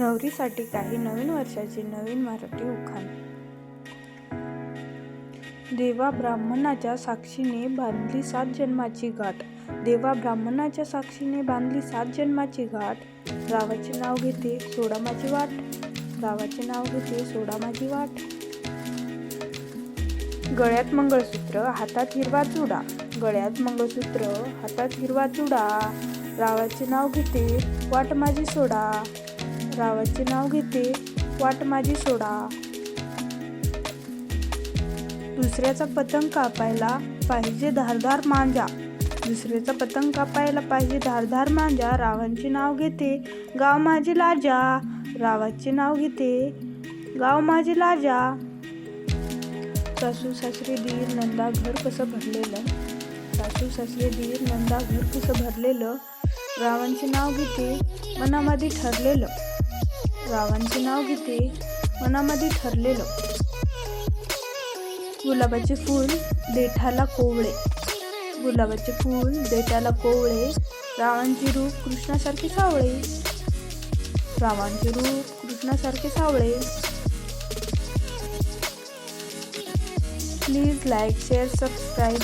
नवरीसाठी काही नवीन वर्षाचे नवीन मराठी उखाण. देवा ब्राह्मणाच्या साक्षीने बांधली 7 जन्माची गाठ. देवा ब्राह्मणाच्या साक्षीने बांधली 7 जन्माची गाठ. रावाचे नाव घेते सोडा माझी वाट. रावाचे नाव घेते सोडा माझी वाट. गळ्यात मंगळसूत्र हातात हिरवा चुडा. गळ्यात मंगळसूत्र हातात हिरवा चुडा. रावाचे नाव घेते वाट माझी सोडा. रावाचे नाव घेते वाट माझी सोडा. दुसऱ्याचा पतंग कापायला पाहिजे धारदार मांजा. दुसऱ्याचा पतंग कापायला पाहिजे धारदार मांजा. रावांचे नाव घेते गाव माझी लाजा. रावाचे नाव घेते गाव माझी लाजा. सासू सासरे दीर नंदा घर कसं भरलेलं. सासू सासरे दीर नंदा घर कसं भरलेलं. रावांचे नाव घेते मनामध्ये ठरलेलं. रावांचे नाव घेते मनामध्ये ठरलेलं. गुलाबाचे फूल देठाला कोवळे. गुलाबाचे फूल देठाला कोवळे. रावांचे रूप कृष्णासारखे सावळे. रावांचे रूप कृष्णासारखे सावळे. Please like share subscribe.